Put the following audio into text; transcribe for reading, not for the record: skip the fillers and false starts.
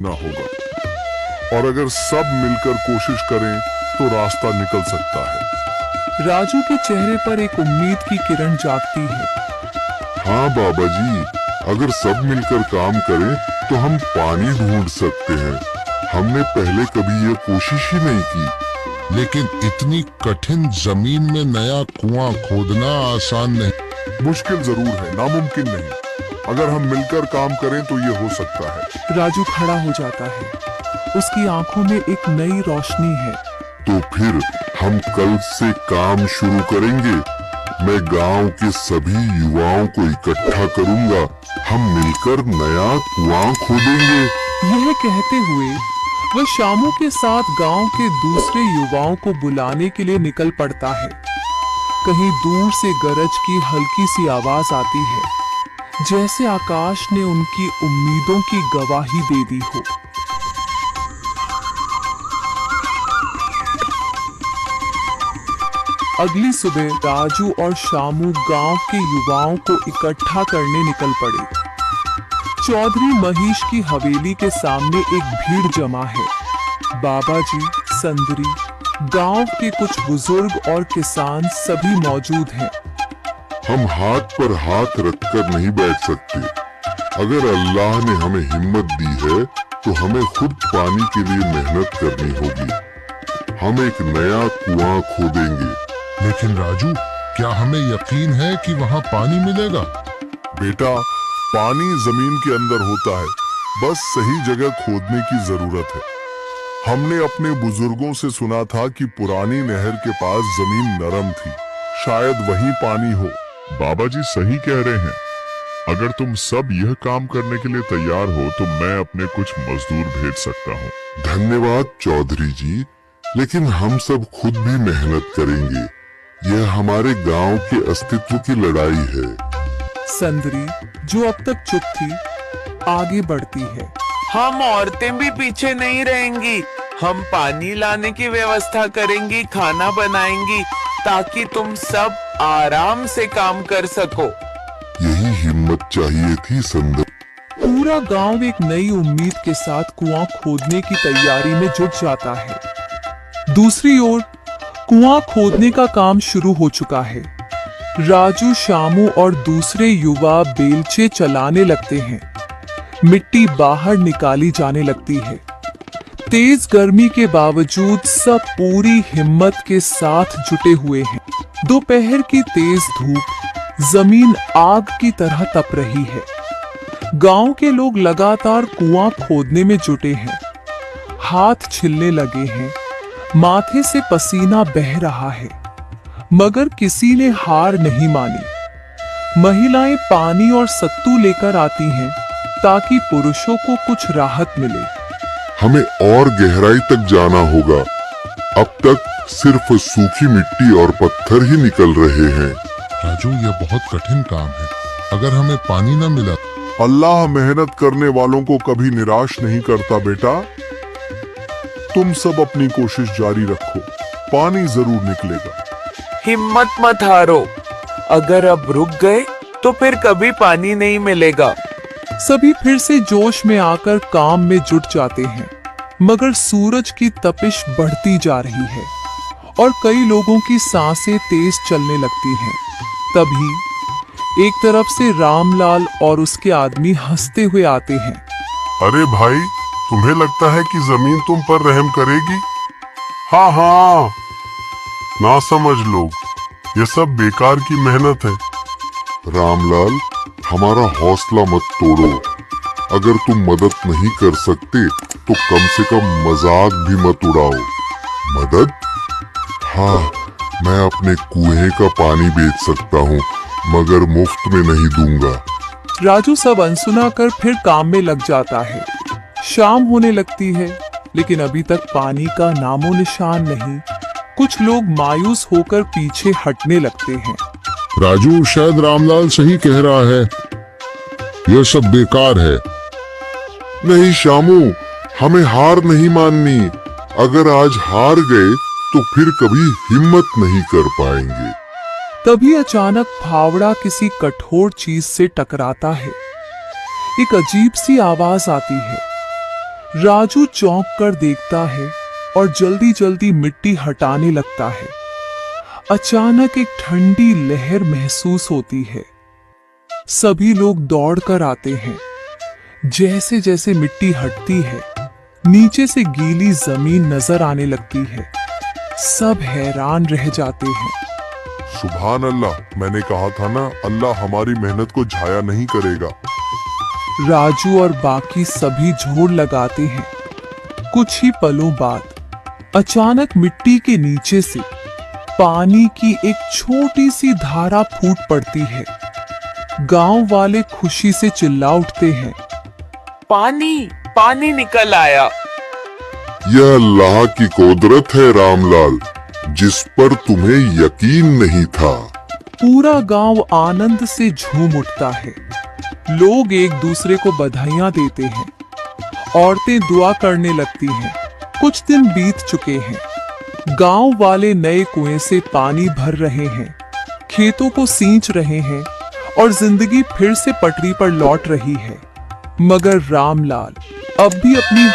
ना होगा, और अगर सब मिलकर कोशिश करें तो रास्ता निकल सकता है। राजू के चेहरे पर एक उम्मीद की किरण जागती है। हाँ बाबा जी, अगर सब मिलकर काम करें तो हम पानी ढूंढ सकते हैं। हमने पहले कभी ये कोशिश ही नहीं की। लेकिन इतनी कठिन जमीन में नया कुआं खोदना आसान नहीं। मुश्किल जरूर है, नामुमकिन नहीं। अगर हम मिलकर काम करें तो ये हो सकता है। राजू खड़ा हो जाता है। उसकी आंखों में एक नई रोशनी है। तो फिर हम कल से काम शुरू करेंगे। मैं गांव के सभी युवाओं को इकट्ठा करूंगा। हम मिलकर नया कुआं खोदेंगे। यह कहते हुए वह शामू के साथ गांव के दूसरे युवाओं को बुलाने के लिए निकल पड़ता है। कहीं दूर से गरज की हल्की सी आवाज आती है, जैसे आकाश ने उनकी उम्मीदों की गवाही दे दी हो। अगली सुबह राजू और शामू गांव के युवाओं को इकट्ठा करने निकल पड़े। चौधरी महेश की हवेली के सामने एक भीड़ जमा है। बाबा जी, संदरी, गांव के कुछ बुजुर्ग और किसान सभी मौजूद हैं। हम हाथ पर हाथ रखकर नहीं बैठ सकते। अगर अल्लाह ने हमें हिम्मत दी है तो हमें खुद पानी के लिए मेहनत करनी होगी। हम एक नया कुआं खोदेंगे। लेकिन राजू, क्या हमें यकीन है कि वहाँ पानी मिलेगा? बेटा, पानी जमीन के अंदर होता है, बस सही जगह खोदने की जरूरत है। हमने अपने बुजुर्गों से सुना था कि पुरानी नहर के पास जमीन नरम थी, शायद वहीं पानी हो। बाबा जी सही कह रहे हैं। अगर तुम सब यह काम करने के लिए तैयार हो तो मैं अपने कुछ मजदूर भेज सकता हूँ। धन्यवाद चौधरी जी, लेकिन हम सब खुद भी मेहनत करेंगे। यह हमारे गांव के अस्तित्व की लड़ाई है। संदरी, जो अब तक चुप थी, आगे बढ़ती है। हम औरतें भी पीछे नहीं रहेंगी। हम पानी लाने की व्यवस्था करेंगी, खाना बनाएंगी, ताकि तुम सब आराम से काम कर सको। यही हिम्मत चाहिए थी संदर। पूरा गांव एक नई उम्मीद के साथ कुआं खोदने की तैयारी में जुट जाता है। दूसरी ओर कुआं खोदने का काम शुरू हो चुका है। राजू, शामू और दूसरे युवा बेलचे चलाने लगते हैं। मिट्टी बाहर निकाली जाने लगती है। तेज गर्मी के बावजूद सब पूरी हिम्मत के साथ जुटे हुए हैं। दोपहर की तेज धूप जमीन आग की तरह तप रही है। गांव के लोग लगातार कुआं खोदने में जुटे हैं। हाथ छिलने लगे हैं, माथे से पसीना बह रहा है, मगर किसी ने हार नहीं मानी। महिलाएं पानी और सत्तू लेकर आती हैं ताकि पुरुषों को कुछ राहत मिले। हमें और गहराई तक जाना होगा। अब तक सिर्फ सूखी मिट्टी और पत्थर ही निकल रहे हैं। राजू, यह बहुत कठिन काम है। अगर हमें पानी न मिला? अल्लाह मेहनत करने वालों को कभी निराश नहीं करता बेटा। तुम सब अपनी कोशिश जारी रखो, पानी जरूर निकलेगा। हिम्मत मत हारो। अगर अब रुक गए तो फिर कभी पानी नहीं मिलेगा। सभी फिर से जोश में आकर काम में जुट जाते हैं, मगर सूरज की तपिश बढ़ती जा रही है और कई लोगों की सांसें तेज चलने लगती हैं। तभी एक तरफ से रामलाल और उसके आदमी हंसते हुए आते हैं। अरे भाई, तुम्हें लगता है कि जमीन तुम पर रहम करेगी? हाँ हाँ, ना समझ लोग, ये सब बेकार की मेहनत है। रामलाल, हमारा हौसला मत तोड़ो। अगर तुम मदद नहीं कर सकते तो कम से कम मजाक भी मत उड़ाओ। मदद? हाँ, मैं अपने कुएं का पानी बेच सकता हूँ, मगर मुफ्त में नहीं दूंगा। राजू सब अनसुना कर फिर काम में लग जाता है। शाम होने लगती है, लेकिन अभी तक पानी का नामो निशान नहीं। कुछ लोग मायूस होकर पीछे हटने लगते हैं। राजू, शायद रामलाल सही कह रहा है। यह सब बेकार है। नहीं शामू, हमें हार नहीं माननी। अगर आज हार गए तो फिर कभी हिम्मत नहीं कर पाएंगे। तभी अचानक फावड़ा किसी कठोर चीज से टकराता है। एक अजीब सी आवाज आती है। राजू चौंक कर देखता है और जल्दी जल्दी मिट्टी हटाने लगता है। अचानक एक ठंडी लहर महसूस होती है। सभी लोग दौड़कर आते हैं। जैसे जैसे मिट्टी हटती है, नीचे से गीली जमीन नजर आने लगती है। सब हैरान रह जाते हैं। सुभान अल्लाह, मैंने कहा था ना, अल्लाह हमारी मेहनत को जाया नहीं करेगा। राजू और बाकी सभी जोर लगाते हैं। कुछ ही पलों बाद अचानक मिट्टी के नीचे से पानी की एक छोटी सी धारा फूट पड़ती है। गांव वाले खुशी से चिल्ला उठते हैं। पानी पानी निकल आया। यह अल्लाह की कुदरत है रामलाल, जिस पर तुम्हें यकीन नहीं था। पूरा गांव आनंद से झूम उठता है। लोग एक दूसरे को बधाइयां देते हैं। औरतें दुआ करने लगती हैं। कुछ दिन बीत चुके हैं। गांव वाले नए कुएं से पानी भर रहे हैं, खेतों को सींच रहे हैं और जिंदगी फिर से पटरी पर लौट रही है। मगर रामलाल अब भी अपनी